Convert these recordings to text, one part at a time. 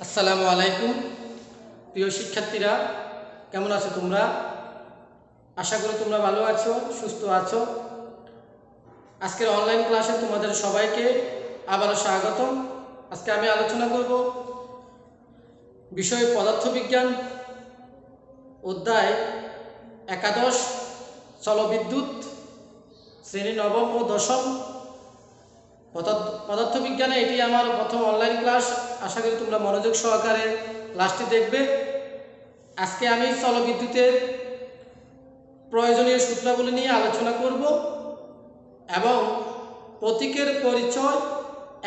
আসসালামু আলাইকুম প্রিয় শিক্ষার্থীরা, কেমন আছো তোমরা? আশা করি তোমরা ভালো আছো, সুস্থ আছো। আজকের অনলাইন ক্লাসে তোমাদের সবাইকে আবারও স্বাগতম। আজকে আমি আলোচনা করব বিষয় পদার্থবিজ্ঞান, অধ্যায় একাদশ স্থলবিদ্যুৎ, শ্রেণী নবম ও দশম। পদার্থবিজ্ঞানে এটি আমার প্রথম অনলাইন ক্লাস। আশা করি তোমরা মনোযোগ সহকারে ক্লাসটি দেখবে। আজকে আমি স্থলবিদ্যুতের প্রয়োজনীয় সূত্রাবলী নিয়ে আলোচনা করব এবং প্রতীকের পরিচয়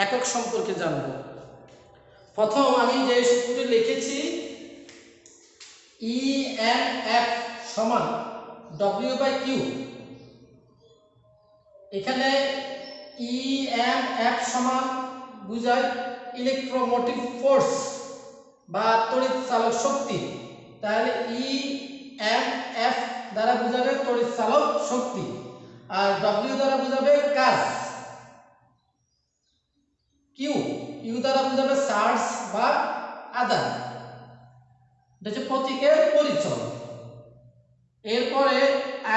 একক সম্পর্কে জানব। প্রথম আমি যে সূত্রটি লিখেছি, EMF সমান W/Q। এখানে EMF সমান বুঝায় ইলেকট্রোমোটিভ ফোর্স বা তড়িৎ চালক শক্তি। তাহলে EMF দ্বারা বোঝাবে তড়িৎ চালক শক্তি, আর W দ্বারা বোঝাবে কাজ। কিউ দ্বারা বোঝাবে চার্জ বা আদান। এটা হচ্ছে প্রতীকের পরিচয়। এরপরে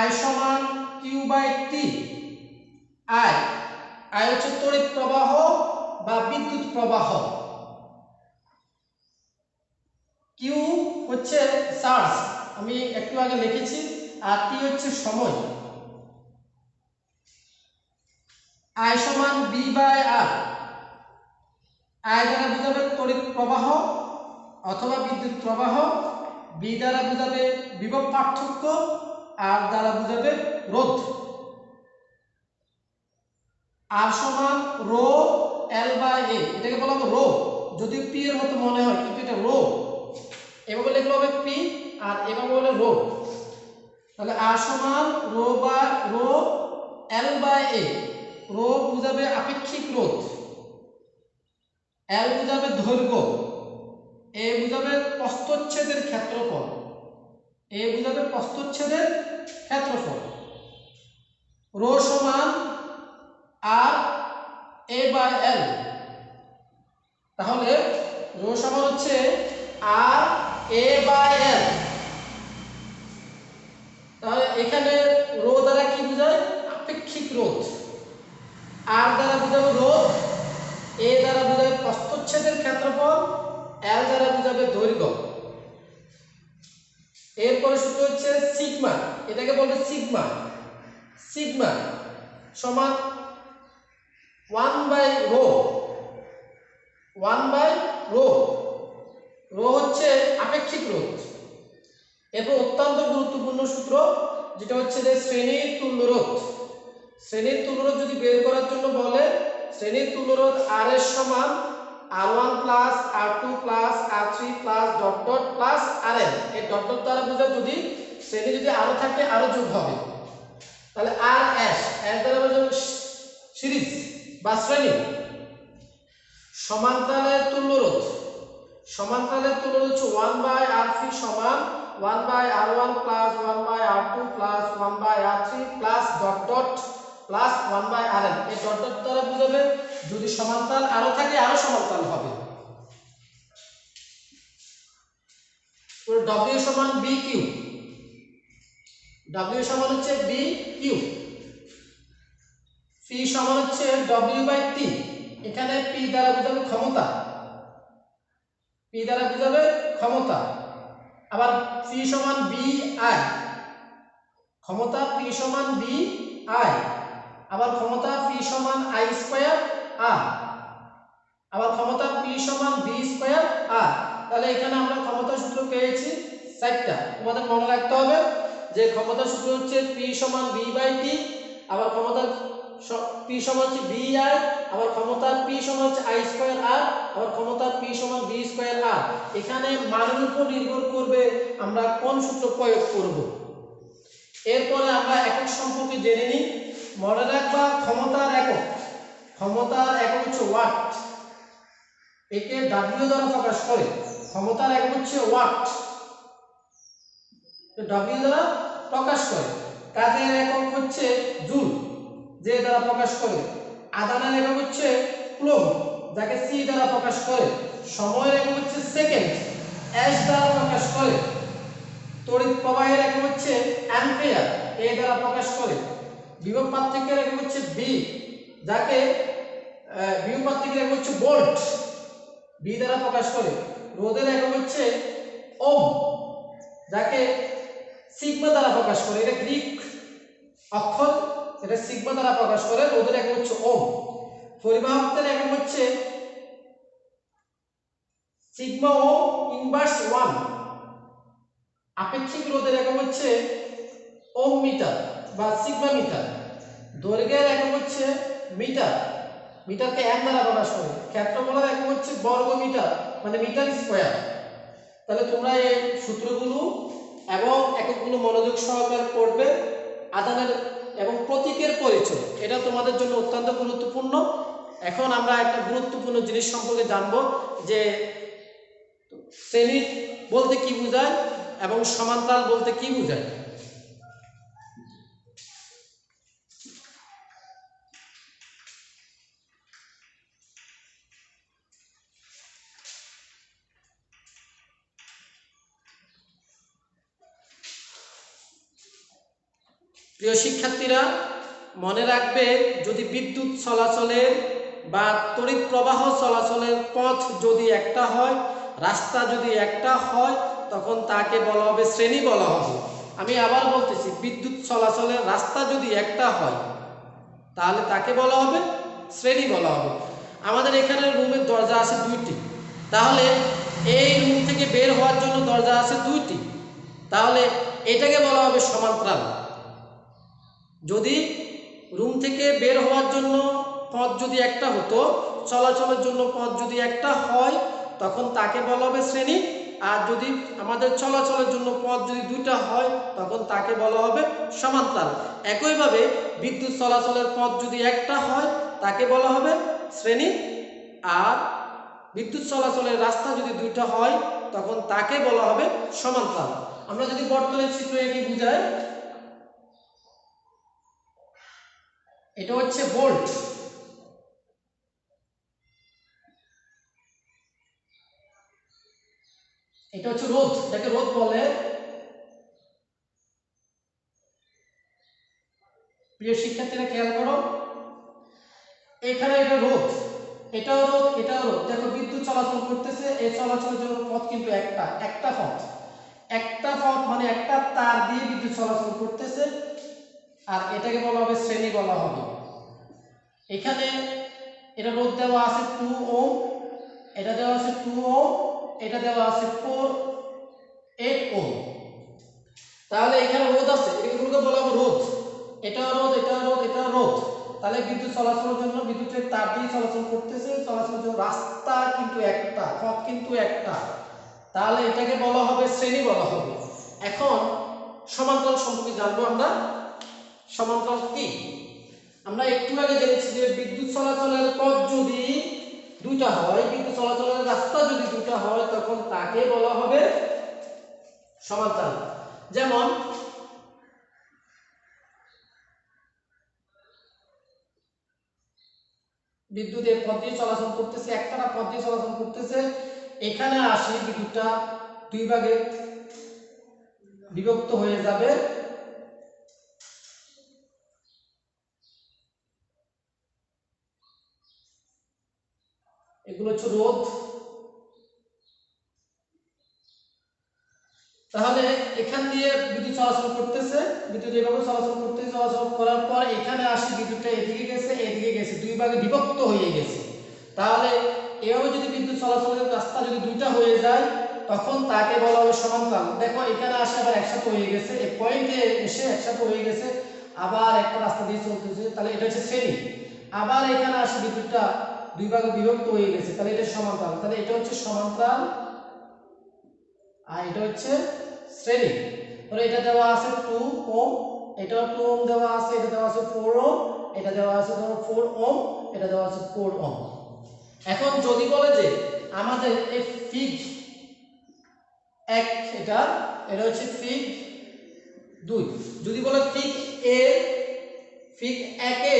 I সমান Q/T। I হচ্ছে তড়িৎ প্রবাহ বা বিদ্যুৎ প্রবাহ, কিউ হচ্ছে চার্জ, আমি একটু আগে লিখেছি, আর টি হচ্ছে সময়। I সমান V/R। I দ্বারা বোঝাবে তড়িৎ প্রবাহ অথবা বিদ্যুৎ প্রবাহ, V দ্বারা বোঝাবে বিভব পার্থক্য, R দ্বারা বোঝাবে রোধ। R সমান রো L/A। এটাকে বলা হবে রো, যদি পি এর মতো মনে হয়, কিন্তু এটা রো। এভাবে লিখলে হবে পি, আর এভাবে বলে রো। তাহলে R সমান রো L/A। রো বোঝাবে আপেক্ষিক রোধ, L বোঝাবে দৈর্ঘ্য, A বোঝাবে প্রস্থচ্ছেদের ক্ষেত্রফল, A বোঝাবে প্রস্থচ্ছেদের ক্ষেত্রফল। রো সমান RA/L। তাহলে রো সমান হচ্ছে RA/L। তাহলে এখানে রো দ্বারা কি বোঝায়? আপেক্ষিক রোধ। R দ্বারা বোঝাবে রোধ, A দ্বারা বোঝাবে প্রস্থচ্ছেদের ক্ষেত্রফল, L দ্বারা বোঝাবে দৈর্ঘ্য। এরপরে সূত্র হচ্ছে সিগমা। এটাকে বলবে সিগমা। সিগমা সমান 1/ρ। 1/ρ। রো হচ্ছে আপেক্ষিক রোধ। এরপর অত্যন্ত গুরুত্বপূর্ণ সূত্র, যেটা হচ্ছে যে শ্রেণীর তুল্য রোধ। শ্রেণীর তুল্য রোধ যদি বের করার জন্য বলে, শ্রেণীর তুল্য রোধ R এর সমান R1 plus R2 plus R3 plus dot dot plus RN। এই ডট ডট দ্বারা বোঝায় যদি শ্রেণী যদি আরো থাকে আরো যোগ হবে। তাহলে RS দ্বারা বোঝাবে সিরিজ বা শ্রেণী। সমান্তরালের তুল্য রোধ। সমান্তরালের তুল্য রোধ হচ্ছে 1/R3 সমান 1/R1 plus 1/R2 plus 1/R3 plus dot dot plus 1/RN। এই ডট ডট দ্বারা বোঝাবে যদি সমান্তরাল আরো থাকে আরো সমান্তরাল হবে। W সমান BQ। W সমান হচ্ছে BQ। P সমান হচ্ছে W/T। এখানে P দ্বারা বোঝাবে ক্ষমতা, P দ্বারা বোঝাবে ক্ষমতা। আবার P সমান BI। ক্ষমতা P সমান BI। আবার ক্ষমতা P সমান I²R। আবার ক্ষমতা P সমান V²R। তাহলে এখানে আমরা ক্ষমতা সূত্র পেয়েছি 4টা। তোমাদের মনে রাখতে হবে যে ক্ষমতা সূত্র হচ্ছে P সমান V/T, আবার ক্ষমতা P সমান হচ্ছে VI, আবার ক্ষমতা P সমান হচ্ছে I²R, আবার ক্ষমতা P সমান V²R। এখানে মানের উপর নির্ভর করবে আমরা কোন সূত্র প্রয়োগ করব। এরপরে আমরা একক সম্পর্কে জেনে নিই। মনে রাখবা ক্ষমতার একক। ক্ষমতার একক হচ্ছে ওয়াট। একে W দ্বারা প্রকাশ করে। ক্ষমতার একক হচ্ছে ওয়াট, W দ্বারা প্রকাশ করে। কাজের একক হচ্ছে জুল, যে দ্বারা প্রকাশ করে। আদানের একক হচ্ছে কুলম্ব, যাকে সি দ্বারা প্রকাশ করে, সময়ের একক হচ্ছে সেকেন্ড, এস দ্বারা প্রকাশ করে, তড়িৎ প্রবাহের একক হচ্ছে অ্যাম্পিয়ার, এ দ্বারা প্রকাশ করে, বিভব পার্থক্যের একক হচ্ছে বি, যাকে বিভব পার্থক্যের একক হচ্ছে ভোল্ট, বি দ্বারা প্রকাশ করে, রোধের একক হচ্ছে ওম, যাকে সিগমা দ্বারা প্রকাশ করে, এটা গ্রিক অক্ষর, এটা সিগমা দ্বারা প্রকাশ করে, রোধের একক হচ্ছে ওম, পরিবাহকের একক হচ্ছে সিগমা ওম ইনভার্স 1, আপেক্ষিক রোধের একক হচ্ছে ওম মিটার বা সিগমা মিটার, দৈর্ঘ্যের একক হচ্ছে মিটার, মিটারকে এম দ্বারা প্রকাশ করে, ক্ষেত্রফলের একক হচ্ছে বর্গ মিটার মানে মিটার স্কয়ার। তাহলে তোমরা এই সূত্রগুলো এবং এককগুলো মনোযোগ সহকারে পড়বে। আধানের এবং প্রতীকের পরিচয় এটা তোমাদের জন্য অত্যন্ত গুরুত্বপূর্ণ। এখন আমরা একটা গুরুত্বপূর্ণ জিনিস সম্পর্কে জানবো যে শ্রেণী বলতে কি বোঝায় এবং সমান্তরাল বলতে কি বোঝায়। প্রিয় শিক্ষার্থীরা, মনে রাখবে যদি বিদ্যুৎ চলাচলের বা তড়িৎ প্রবাহ চলাচলের পথ যদি একটা হয়, রাস্তা যদি একটা হয়, তখন তাকে বলা হবে শ্রেণী বলা হবে। আমি আবার বলতেছি, বিদ্যুৎ চলাচলের রাস্তা যদি একটা হয় তাহলে তাকে বলা হবে শ্রেণী বলা হবে। আমাদের এখানে রুমের দরজা আছে 2টি, তাহলে এই রুম থেকে বের হওয়ার জন্য দরজা আছে 2টি, তাহলে এটাকে বলা হবে সমান্তরাল। যদি রুম থেকে বের হওয়ার জন্য পথ যদি একটা হতো, চলাচলের জন্য পথ যদি একটা হয়, তখন তাকে বলা হবে শ্রেণী। আর যদি আমাদের চলাচলের জন্য পথ যদি 2টা হয়, তখন তাকে বলা হবে সমান্তরাল। একইভাবে বিদ্যুৎ চলাচলের পথ যদি একটা হয়, তাকে বলা হবে শ্রেণী। আর বিদ্যুৎ চলাচলের রাস্তা যদি 2টা হয়, তখন তাকে বলা হবে সমান্তরাল। আমরা যদি বর্তনীর চিত্র এঁকে বুঝাই, এটা হচ্ছে ভোল্ট, এটা হচ্ছে রোধ, এটাকে রোধ বলে। প্রিয় শিক্ষার্থীরা খেয়াল করো, এখানে এটা রোধ, এটাও রোধ, এটাও রোধ। দেখো বিদ্যুৎ চলাচল করতেছে, এই চলাচলের জন্য পথ কিন্তু একটা পথ, একটা পথ মানে একটা তার দিয়ে বিদ্যুৎ চলাচল করতেছে, আর এটাকে বলা হবে শ্রেণী বলা হবে। এখানে এটা রোধ দেওয়া আছে 2 ওম, এটা দেওয়া আছে 2 ওম, এটা দেওয়া আছে 8 ওম। তাহলে এখানে রোধ আছে, এগুলোকে বলা হবে রোধ, এটাও রোধ, এটাও রোধ, এটাও রোধ। তাহলে বিদ্যুৎ চলাচলের জন্য বিদ্যুতের তার দিয়ে চলাচল করতেছে, চলাচলের জন্য রাস্তা কিন্তু একটা, পথ কিন্তু একটা, তাহলে এটাকে বলা হবে শ্রেণী বলা হবে। এখন সমান্তরাল সম্পর্কে জানবো আমরা। সমান্তরাল কি? আমরা একটু আগে জেনেছি যে বিদ্যুৎ চলাচলের পথ যদি 2টা হয়, বিদ্যুৎ চলাচলের রাস্তা যদি 2টা হয়, তখন তাকে বলা হবে সমান্তরাল। যেমন বিদ্যুতের পথ দিয়ে চলাচল করতেছে, একটা পথ দিয়ে চলাচল করতেছে, এখানে আসি বিদ্যুৎটা 2 ভাগে বিভক্ত হয়ে যাবে। এগুলো হচ্ছে রোধ। তাহলে এখান দিয়ে বিদ্যুৎ চলাচল করতেছে, বিদ্যুৎ এইভাবে চলাচল করতেছে, চলাচল করার পর এখানে আসি বিদ্যুৎটা এদিকে গেছে, এদিকে গেছে, 2 ভাগে বিভক্ত হয়ে গেছে। তাহলে এভাবে যদি বিদ্যুৎ চলাচলের রাস্তা যদি 2টা হয়ে যায়, তখন তাকে বলা হবে সমান্তরাল। দেখো এখানে আসে আবার একসাথে হয়ে গেছে, এই পয়েন্টে এসে একসাথে হয়ে গেছে, আবার একটা রাস্তা দিয়ে চলতেছে, তাহলে এটা হচ্ছে শ্রেণী। আবার এখানে আসে বিদ্যুৎটা 2 ভাগে বিভক্ত হয়ে গেছে, তাহলে এটা সমান্তরাল। তাহলে এটা হচ্ছে সমান্তরাল, আর এটা হচ্ছে শ্রেণী। তাহলে এটা দেওয়া আছে 2 ওম, এটা 2 ওম দেওয়া আছে, এটা দেওয়া আছে 4 ওম, এটা দেওয়া আছে ধরো 4 ওম, এটা দেওয়া আছে 4 ওম। এখন যদি বলে যে আমাদের এই ফিগ 1, এটা হচ্ছে ফিগ 2, যদি বলে ফিগ 1 এ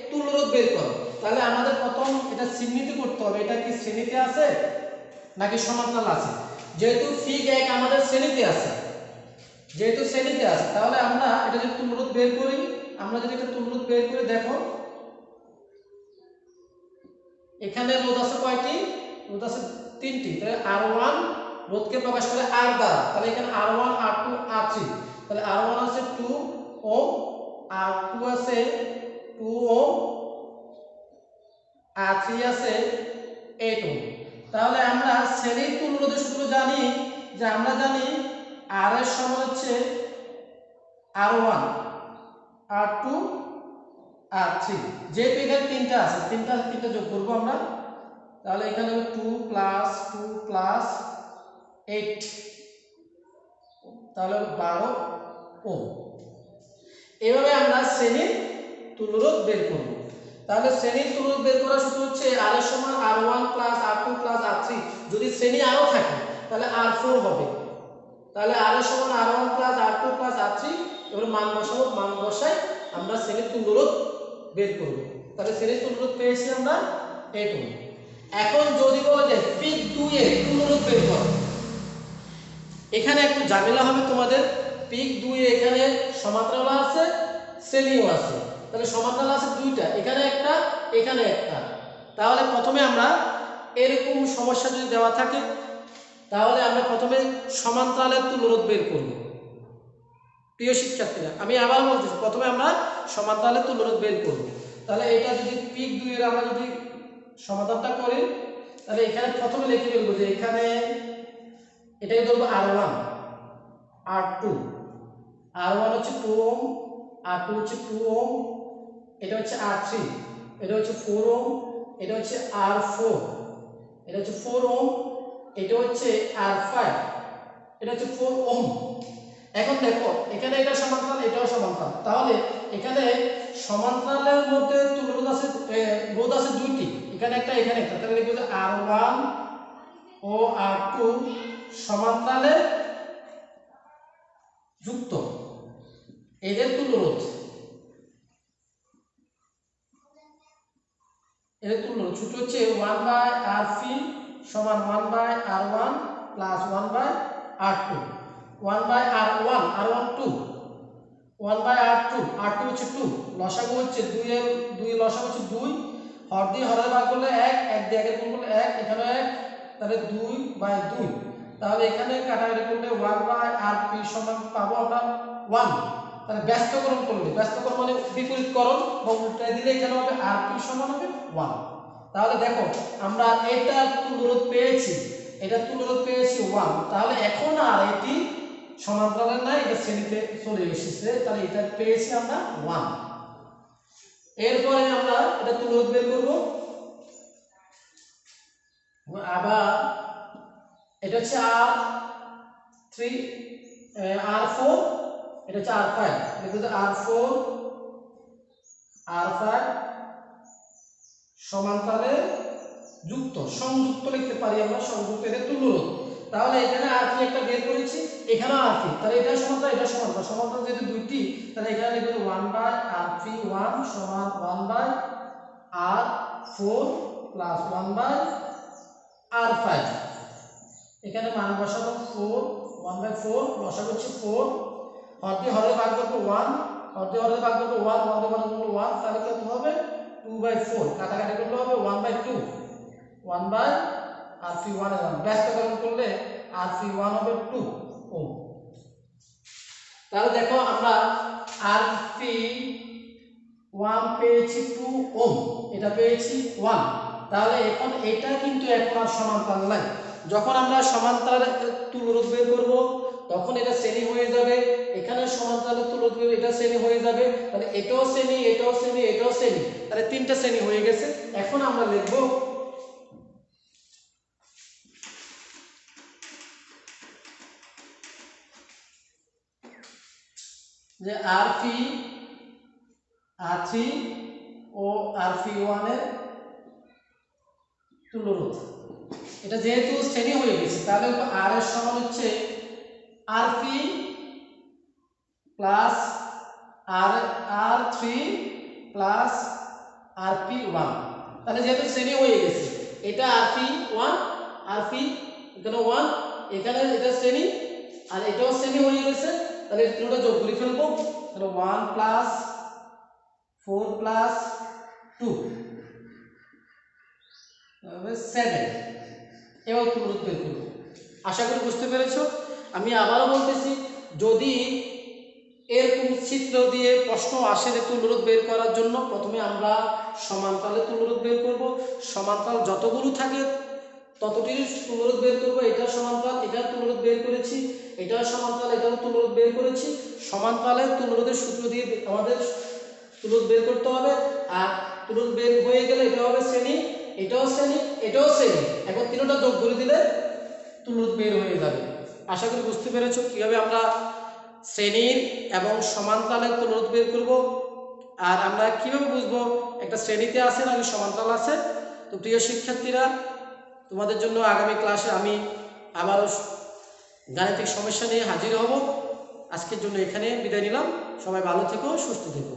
তুল্য রোধ বের করো, তাহলে আমাদের প্রথম এটা চিহ্নিত করতে হবে এটা কি শ্রেণীতে আছে নাকি সমান্তরাল আছে। যেহেতু ফিগ 1 আমাদের শ্রেণীতে আছে, যেহেতু শ্রেণীতে আছে তাহলে আমরা এটা যদি তুল্যরোধ বের করি, আমরা যদি এটা তুল্যরোধ বের করে দেখো এখানে রোধ আছে কয়টি, রোধ আছে 3টি। তাহলে R1 রোধকে প্রকাশ করে R দ্বারা, তাহলে এখানে R1 R2 R3, তাহলে R1 আছে 2 ওহম, R2 আছে 2 ওহম, R3 আছে 8 ওহম। তাহলে আমরা শ্রেণীর তুল্যরোধের সূত্র জানি যে আমরা জানি R এর সমান হচ্ছে R1 R2 R3, যেহেতু এখানে 3টা আছে 3টা যোগ করবো আমরা, তাহলে এখানে 2 + 2 + 8 তাহলে 12 ওহম। এভাবে আমরা শ্রেণীর তুল্যরোধ বের করব। তাহলে শ্রেণীর তুল্যরোধ বের করার সূত্র হচ্ছে R এর সমান R1 + R2 + R3, যদি শ্রেণী আরো থাকে তাহলে R4 হবে। তাহলে R এর সমান R1 + R2 + R3, এবার মান বসাবো, মান বসাই আমরা শ্রেণীর তুল্যরোধ বের করব। তাহলে শ্রেণীর তুল্যরোধ পেয়েছি আমরা 8 ওহম। এখন যদি বলা যায় ফিগ 2 এর তুল্যরোধ বের করো, এখানে একটু ঝামেলা হবে তোমাদের। ফিগ 2 এ এখানে সমান্তরাল আছে শ্রেণীও আছে, তাহলে সমান্তরাল আছে 2টা, এখানে একটা এখানে একটা। তাহলে প্রথমে আমরা এরকম সমস্যা যদি দেওয়া থাকে তাহলে আমরা প্রথমে সমান্তরালের তুল্যরোধ বের করব। প্রিয় শিক্ষার্থীরা আমি আবার বলতেছি, প্রথমে আমরা সমান্তরালের তুল্যরোধ বের করব। তাহলে এটা যদি ফিগ 2 এর আমরা যদি সমাধানটা করি, তাহলে এখানে প্রথমে লিখে ফেলবো যে এখানে এটাকে ধরবো R1 R2, R1 হচ্ছে 2 ওহম, R2 হচ্ছে 2 ওহম, এটা হচ্ছে R3, এটা হচ্ছে 4 ওহম, এটা হচ্ছে R4, এটা হচ্ছে 4 ওহম, এটা হচ্ছে R5, এটা হচ্ছে 4 ওহম। এখন দেখো এখানে এটা সমান্তরাল এটাও সমান্তরাল, তাহলে এখানে সমান্তরালের মধ্যে তুল্যরোধ আছে, রোধ আছে 2টি, এখানে একটা এখানে একটা, তাহলে লিখব যে R1 ও R2 সমান্তরালে যুক্ত, এদের তুল্যরোধ, এদের তুল্যরোধ সূত্র হচ্ছে 1/Rp সমান 1/R1 plus 1/R2, 1/R1 R1 2, 1/R2 R2 হচ্ছে 2, লসাগু হচ্ছে 2 এর 2 লসাগু হচ্ছে 2, হর দিয়ে হরের ভাগ করলে 1, 1 দিয়ে 1 গুণ করলে 1, এখানে 1, তাহলে 2/2, তাহলে এখানে কাটাকাটি করলে 1/Rp সমান পাবো আমরা 1। তাহলে ব্যস্তকরণ করলে, ব্যস্তকরণ মানে বিপরীতকরণ বা উল্টায় দিলে এখানে হবে Rp সমান হবে 1। তাহলে দেখো আমরা এটা তুল্যরোধ পেয়েছি, এটা তুল্যরোধ পেয়েছি 1, তাহলে এখন আর এটি সমান্তরালের না, এটা শ্রেণীতে চলে এসেছে, তাহলে এটা পেয়েছি আমরা 1। এরপরে আমরা এটা তুল্যরোধ বের করব। আবার এটা হচ্ছে R3 R4, এটা হচ্ছে R5, লিখব যে R4 R5 সমান্তরালে যুক্ত, সংযুক্ত লিখতে পারি আমরা, সংযুক্ত, এটা তুল্যরোধ। তাহলে এখানে R3 একটা বের করেছি, এখানে R3, তাহলে এটা সমান্তরাল এটা সমান্তরাল, সমান্তরাল যেহেতু 2টি, তাহলে এখানে লিখব 1/R31 সমান 1/R4 প্লাস 1/R5, এখানে মান বসাবো 4, 1/4 লসাগু হচ্ছে 4, হর দিয়ে হরে ভাগ করব 1, হর দিয়ে হরে ভাগ করব 1, 1 দিয়ে ভাগ করব 1, তাহলে কত হবে 2/4, কাটাকাটি করলে হবে 1/2, 1/Rp1 এর মান ব্যস্তকরণ করলে Rp1 হবে 2 ওহম। তাহলে দেখো আমরা Rp1 পেয়েছি 2 ওহম, এটা পেয়েছি 1, তাহলে এখন এটা কিন্তু এখন আর সমান্তরাল নাই। যখন আমরা সমান্তরালের তুল্যরোধ বের করব তখন এটা শ্রেণী হয়ে যাবে, এখানে সমান্তরালের তুল্যরোধ বের এটা শ্রেণী হয়ে যাবে, তাহলে এটাও শ্রেণী এটাও শ্রেণী এটাও শ্রেণী, তাহলে 3টা শ্রেণী হয়ে গেছে। এখন আমরা লিখব যে Rp R3 ও Rp1 এর তুল্যরোধ, এটা যেহেতু শ্রেণী হয়ে গেছে তাহলে R এর সমান হচ্ছে Rp plus R3 plus Rp1, তাহলে যেহেতু শ্রেণী হয়ে গেছে, এটা আরপি 1, আরপি এখানে 1, এখানে এটা শ্রেণী আর এটাও শ্রেণী হয়ে গেছে। তাহলে এই তিনটা যোগ করে ফেলবো। তাহলে 1 প্লাস 4 প্লাস 2 তাহলে 7। এবার তুলরোধ বের করব। আশা করি বুঝতে পেরেছো। আমি আবারও বলতেছি, যদি এরকম চিত্র দিয়ে প্রশ্ন আসে যে তুলরোধ বের করার জন্য, প্রথমে আমরা সমান্তরালে তুলরোধ বের করব। সমান্তরাল যতগুলো থাকে ততটির তুলরোধ বের করব। এটা সমান্তরাল, এটার তুলরোধ বের করেছি, এটাও সমান্তরাল, এটার তুলরোধ বের করেছি। সমান্তরালের তুলরোধের সূত্র দিয়ে আমাদের তুলরোধ বের করতে হবে। আর তুলরোধ বের হয়ে গেলে এটা হবে শ্রেণী, এটাও শ্রেণী, এটাও শ্রেণী। এখন তিনটা যোগ করে দিলে তুলরোধ বের হয়ে যাবে। আশা করি বুঝতে পেরেছো কিভাবে আমরা শ্রেণীর এবং সমান্তরালের তুলরোধ বের করব। আর আমরা কিভাবে বুঝবো একটা শ্রেণীতে আছে নাকি সমান্তরাল আছে। তো প্রিয় শিক্ষার্থীরা, তোমাদের জন্য আগামী ক্লাসে আমি আবারও গাণিতিক সমস্যা নিয়ে হাজির হব। আজকের জন্য এখানে বিদায় নিলাম। সবাই ভালো থেকো, সুস্থ থেকো।